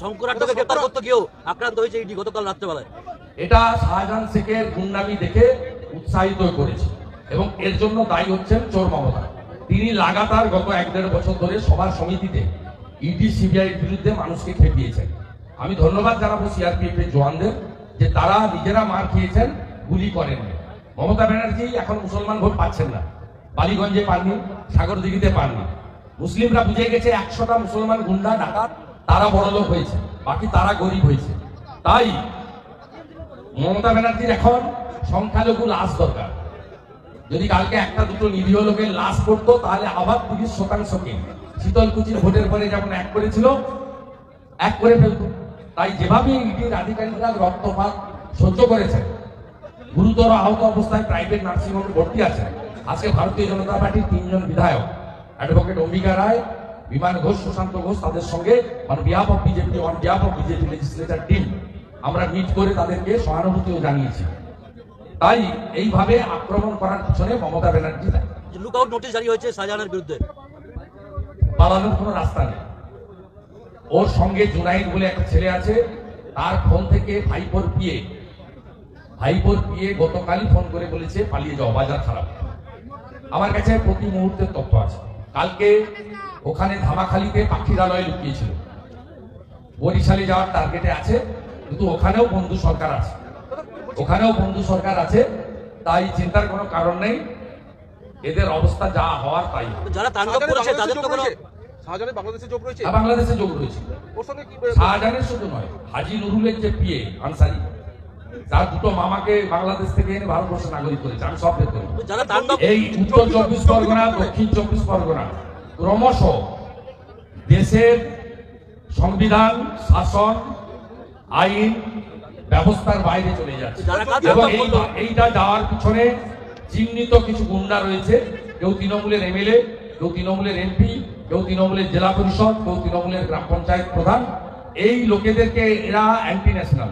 শঙ্করাট্টকে গ্রেফতার করতে গিয়েও আক্রান্ত হয়েছে ইডি গতকাল রাত্রেবেলায়। এটা শাহজাহান শেখের গুন্ডামি দেখে উৎসাহিত করেছে এবং এর জন্য দায়ী হচ্ছেন চোর মমতা। তিনি লাগাতার গত 1-1.5 বছর ধরে সভা সমিতিতে ইডি সিবিআইয়ের বিরুদ্ধে মানুষকে খেপিয়েছেন। আমি ধন্যবাদ জানাবো সিআরপিএফ এর জওয়ানদের যে তারা নিজেরা মার খেয়েছেন, গুলি করেননি। মমতা ব্যানার্জি এখন মুসলমান ভোট পাচ্ছেন না, বালিগঞ্জে পাননি, সাগরদিঘিতে পাননি। মুসলিমরা বুঝে গেছে 100টা মুসলমান গুন্ডা ডাকাত তারা বড়লোক হয়েছে, বাকি তারা গরিব হয়েছে। তাই মমতা ব্যানার্জির এখন সংখ্যালঘু লাশ দরকার। যদি কালকে 1-2 নিরীহ লোকের লাশ পড়তো তাহলে আবার 30% শীতলকুচির ভোটের পরে যেমন 1 করেছিল 1 করে ফেলত। তাই যেভাবে ইডির আধিকারিকরা রক্তপাত সহ্য করেছেন, গুরুতর আহত অবস্থায় প্রাইভেট নার্সিংহোমে ভর্তি আছেন। আজকে ভারতীয় জনতা পার্টির 3 জন বিধায়ক অ্যাডভোকেট অম্বিকা রায়, বিমান ঘোষ, সুশান্ত ঘোষ তাদের সঙ্গে on behalf of BJP legislature team আমরা মিট করে তাদেরকে সহানুভূতিও জানিয়েছি। তাই এইভাবে আক্রমণ করার পিছনে মমতা ব্যানার্জি দায়ী। লুকআউট নোটিশ জারি হয়েছে শাহজাহানের বিরুদ্ধে, পালানোর কোনো রাস্তা নেই। ওর সঙ্গে জুনাইদ বলে একটা ছেলে আছে, তার ফোন থেকে ভাইপোর পিয়ে গতকালই ফোন করে বলেছে পালিয়ে যাও, বাজার খারাপ। আমার কাছে প্রতি মুহূর্তের তথ্য আছে। কালকে ওখানে ধামাখালিতে পাখিরালয় লুকিয়েছিল, বরিশালে যাওয়ার টার্গেটে আছে, কিন্তু ওখানেও বন্ধু সরকার আছে। তাই চিন্তার কোনো কারণ নেই, এদের অবস্থা যা হওয়ার তাই। যারা তাণ্ডব করেছে তাদের তো কোনো শাহজাহানের বাংলাদেশে যোগ রয়েছে, বাংলাদেশে যোগ রয়েছে। ওর সঙ্গে কি শাহজাহানের শুধু নয়, হাজি নুরুলের যে পিএ আনসারি, তার 2 মামাকে বাংলাদেশ থেকে এনে ভারতবর্ষের নাগরিক করেছে। আমি সব বের করি। যারা তাণ্ডব এই উত্তর 24 পরগনা, দক্ষিণ 24 পরগনা ক্রমশ দেশের সংবিধান, শাসন, আইন ব্যবস্থার বাইরে চলে যাচ্ছে এবং এইটা যাওয়ার পিছনে চিহ্নিত কিছু গুন্ডা রয়েছে। কেউ তৃণমূলের এমএলএ, কেউ তৃণমূলের এমপি, কেউ তৃণমূলের জেলা পরিষদ, কেউ তৃণমূলের গ্রাম পঞ্চায়েত প্রধান। এই লোকেদেরকে এরা অ্যান্টি ন্যাশনাল,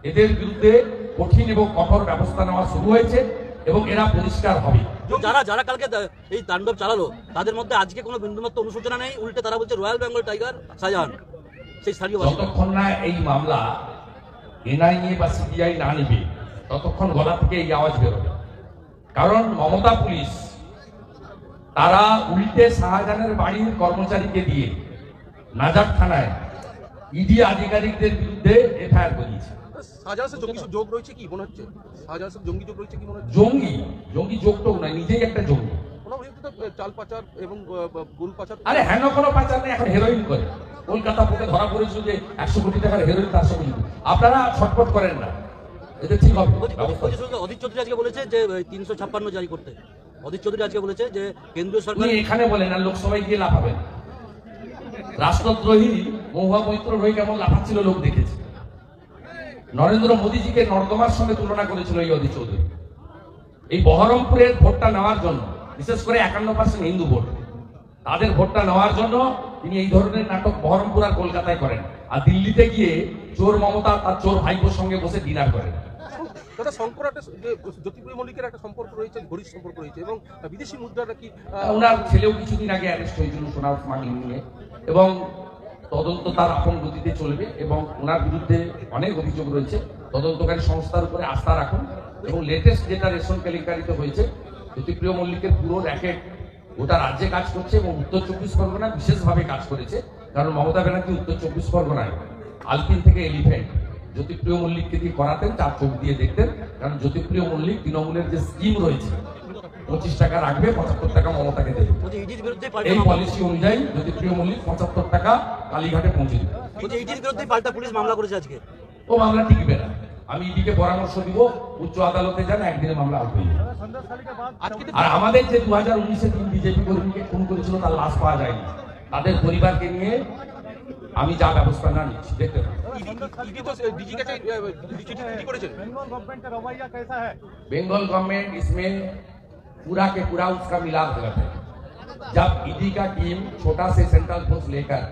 এদের বিরুদ্ধে কঠিন এবং কঠোর ব্যবস্থা নেওয়া শুরু হয়েছে এবং এরা পরিষ্কার হবে। যারা কালকে এই তাণ্ডব চালালো তাদের মধ্যে আজকে কোনো বিন্দুমাত্র অনুশোচনা নেই, উল্টে তারা বলছে রয়্যাল বেঙ্গল টাইগার শাহজাহান। সেই স্থানীয় যতক্ষণ না এই মামলা এনআইএ বা সিবিআই না নেবে ততক্ষণ গলা থেকে এই আওয়াজ বেরোবে। কারণ মমতা পুলিশ তারা উল্টে শাহজাহানের বাড়ির কর্মচারীকে দিয়ে নাজার থানায় ইডি আধিকারিকদের বিরুদ্ধে এফআইআর করিয়েছে। শাহজাহানের সাথে জঙ্গি যোগ রয়েছে কি মনে হচ্ছে? শাহজাহানের সাথে জঙ্গি যোগ রয়েছে কি মনে হচ্ছে? জঙ্গি যোগটাও নয়, নিজেই একটা জঙ্গি। চাল পাচার এবং গরু পাচার। আরে হেন কোনো পাচার নেই, এখন হেরোইন করে। কলকাতা পোর্টে ধরা পড়েছিল যে 100 কোটি টাকার হেরোইন তার সঙ্গে। আপনারা ছটফট করেন না, এতে ঠিক হবে। অধীর চৌধুরী আজকে বলেছে যে 356 জারি করতে। অধীর চৌধুরী আজকে বলেছে যে কেন্দ্রীয় সরকার এখানে বলেন আর লোকসভায় গিয়ে লাফাবেন। রাষ্ট্রদ্রোহী মহুয়া মৈত্র রয়ে কেমন লাফাচ্ছিল লোক দেখেছে। নরেন্দ্র মোদীজিকে নর্দমার সঙ্গে তুলনা করেছিল এই অধীর চৌধুরী। এই বহরমপুরের ভোটটা নেওয়ার জন্য, বিশেষ করে 51% হিন্দু ভোট, তাদের ভোটটা নেওয়ার জন্য তিনি এই ধরনের নাটক বহরমপুর আর কলকাতায় করেন, আর দিল্লিতে গিয়ে চোর মমতা তার চোর ভাইপোর সঙ্গে বসে ডিনার করেন। দাদা শঙ্করাটে জ্যোতিপ্রিয় মল্লিকের একটা সম্পর্ক রয়েছে, ঘনিষ্ঠ সম্পর্ক রয়েছে এবং বিদেশি মুদ্রাটা কি ওনার ছেলেও কিছুদিন আগে অ্যারেস্ট হয়েছিল সোনার স্মাগলিং নিয়ে, এবং তদন্ত তার আপন গতিতে চলবে এবং ওনার বিরুদ্ধে অনেক অভিযোগ রয়েছে। তদন্তকারী সংস্থার উপরে আস্থা রাখুন এবং লেটেস্ট যেটা রেশন কেলেঙ্কারিতে হয়েছে, জ্যোতিপ্রিয় মল্লিকের পুরো র্যাকেট গোটা রাজ্যে কাজ করছে এবং উত্তর 24 পরগনায় বিশেষভাবে কাজ করেছে। কারণ মমতা ব্যানার্জি উত্তর 24 পরগনায় আলপিন থেকে এলিফ্যান্ট জ্যোতিপ্রিয় মল্লিককে দিয়ে করাতেন, 4 চোখ দিয়ে দেখতেন। কারণ জ্যোতিপ্রিয় মল্লিক তৃণমূলের যে স্কিম রয়েছে 25 টাকা রাখবে, 75 টাকা মমতাকে দেবে, এই পলিসি অনুযায়ী জ্যোতিপ্রিয় মল্লিক 75 টাকা কালীঘাটে পৌঁছে দেবে। ইডির বিরুদ্ধে পাল্টা পুলিশ মামলা করেছে আজকে। ও মামলা টিকবে না। আমি ইডিকে পরামর্শ দিব উচ্চ আদালতে যান, একদিনে মামলা আউট হয়ে যাবে। আর আমাদের যে 2019-এ 3 বিজেপি কর্মীকে খুন করেছিল তার লাশ পাওয়া যায়নি, তাদের পরিবারকে নিয়ে আমি যা ব্যবস্থা না নিচ্ছি দেখতে পাবো। बेंगल गवर्नमेंट इसमें पूरा के पूरा उसका मिलाप गलत है। जब ईडी का टीम छोटा से सेंट्रल फोर्स लेकर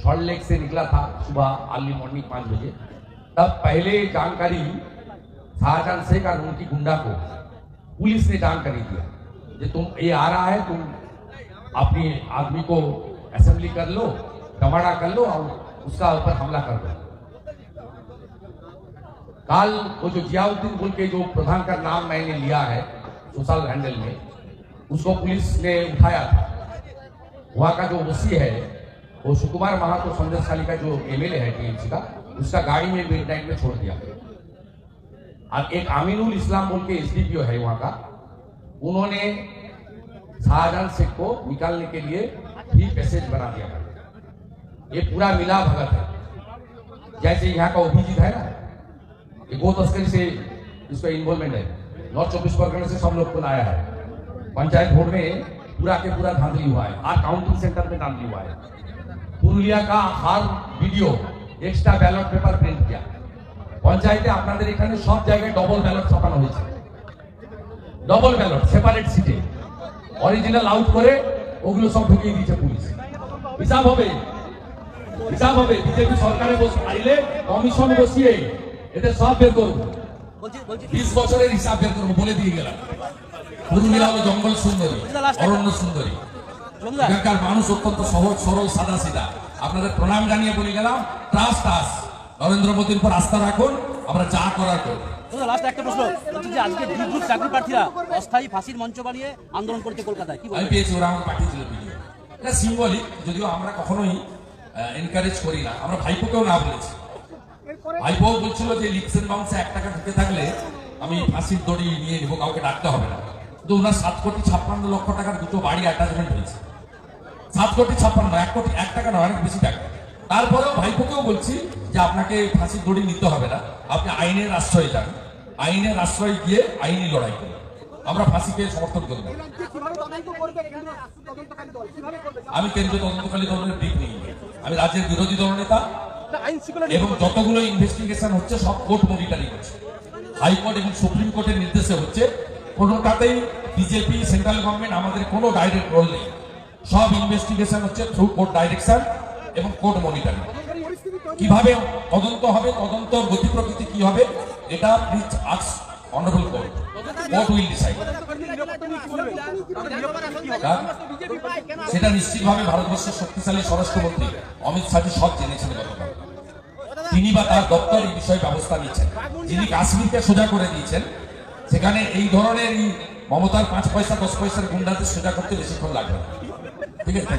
सॉल्ट लेक से निकला था सुबह अर्ली मॉर्निंग 5 बजे, तब पहले जानकारी शाहजहां शेख और उनकी गुंडा को पुलिस ने जानकारी दिया कि तुम ये आ रहा है, तुम अपनी आदमी को असेंबली कर लो, दबाड़ा कर लो और उसका ऊपर हमला कर दो। कल वो जो जियाउद्दीन बोल के जो प्रधान का नाम मैंने लिया है सोशल हैंडल में, उसको पुलिस ने उठाया था। वहां का जो ओसी है वो सुकुमार महातो संदेशखाली का जो एमएलए है टीएमसी का, उसका गाड़ी में मिडनाइट में छोड़ दिया। और एक आमीनुल इस्लाम बोल के एसडीपीओ है वहां का, उन्होंने शाहजहां शेख को निकालने के लिए भी पैसेज बना दिया। ये पूरा मिला भगत है। जैसे यहाँ का अभिजीत है ना, ये गो तस्करी से इसका इन्वॉल्वमेंट है। नॉर्थ 24 परगना से सब लोग को लाया है। पंचायत बोर्ड में पूरा के पूरा धांधली हुआ है, और काउंटिंग सेंटर में धांधली हुआ है। पुरुलिया का हर वीडियो एक्स्ट्रा ব্যালট পেপার প্রিंट किया। पंचायते আপনাদের এখানে সব জায়গায় ডবল ব্যালট ছাপানো হয়েছে। ডবল ব্যালট সেপারেট সিটে অরিজিনাল আউট করে ওগুলো সব ঢুকিয়ে দিয়েছে পুলিশ। হিসাব হবে বিজেপি সরকারে বসে আইলে কমিশন বসিয়ে এদের সব বের করবো। 20 বছরের হিসাব বের করবো বলে দিয়ে গেলাম। পুরুলিয়া হলো জঙ্গল সুন্দরী, অরণ্য সুন্দরী। এখানকার মানুষ অত্যন্ত সহজ সরল সাদা সিধা। আপনাদের প্রণাম জানিয়ে বলে গেলাম, ট্রাস্ট নরেন্দ্র মোদীর উপর আস্থা রাখুন, আমরা যা করার করব। লাস্ট একটা প্রশ্ন, যে আজকে বিদ্যুৎ চাকরি প্রার্থীরা অস্থায়ী ফাঁসির মঞ্চ বানিয়ে আন্দোলন করতে কলকাতায়, কি আমি পেয়েছি, ওরা আমাকে পাঠিয়েছিল ভিডিও। এটা সিম্বলিক, যদিও আমরা কখনোই এনকারেজ করি না। আমরা ভাইপোকেও না বলেছি। ভাইপো বলছিল যে লিপসেন বাউন্সে 1 টাকা ঢুকে থাকলে আমি ফাঁসির দড়ি নিয়ে নেবো, কাউকে ডাকতে হবে না। কিন্তু ওনার 7,56,00,000 টাকার দুটো বাড়ি অ্যাটাচমেন্ট হয়েছে। 7,56,00,000, 1 টাকা না, অনেক বেশি টাকা। তারপরেও ভাইপোকেও বলছি যে আপনাকে ফাঁসির দড়ি নিতে হবে না, আপনি আইনের আশ্রয়ে যান, আইনের আশ্রয়ে গিয়ে আইনি লড়াই করুন। আমরা ফাঁসিকে সমর্থন করব। আমি কেন্দ্রীয় তদন্তকারী দলের দিক নেই, আমি রাজ্যের বিরোধী দলনেতা, এবং যতগুলো ইনভেস্টিগেশন হচ্ছে সব কোর্ট মনিটরিং হচ্ছে। হাইকোর্ট এবং সুপ্রিম কোর্টের নির্দেশে হচ্ছে। কোনোটাতেই বিজেপি সেন্ট্রাল গভর্নমেন্ট আমাদের কোনো ডাইরেক্ট রোল নেই। সব ইনভেস্টিগেশন হচ্ছে থ্রু কোর্ট ডাইরেকশন এবং কোর্ট মনিটরিং। কিভাবে তদন্ত হবে, তদন্তর গতি প্রকৃতি কি হবে, এটা please ask honourable court, court will decide. সেটা নিশ্চিতভাবে ভারতবর্ষের শক্তিশালী স্বরাষ্ট্রমন্ত্রী অমিত শাহজি সব জেনেছেন গতকাল। তিনি বা তার দপ্তর এই বিষয়ে ব্যবস্থা নিচ্ছেন। যিনি কাশ্মীরকে সোজা করে দিয়েছেন, সেখানে এই ধরনের মমতার 5 পয়সা 10 পয়সার গুন্ডাদের সোজা করতে বেশিক্ষণ লাগবে না। ঠিক আছে।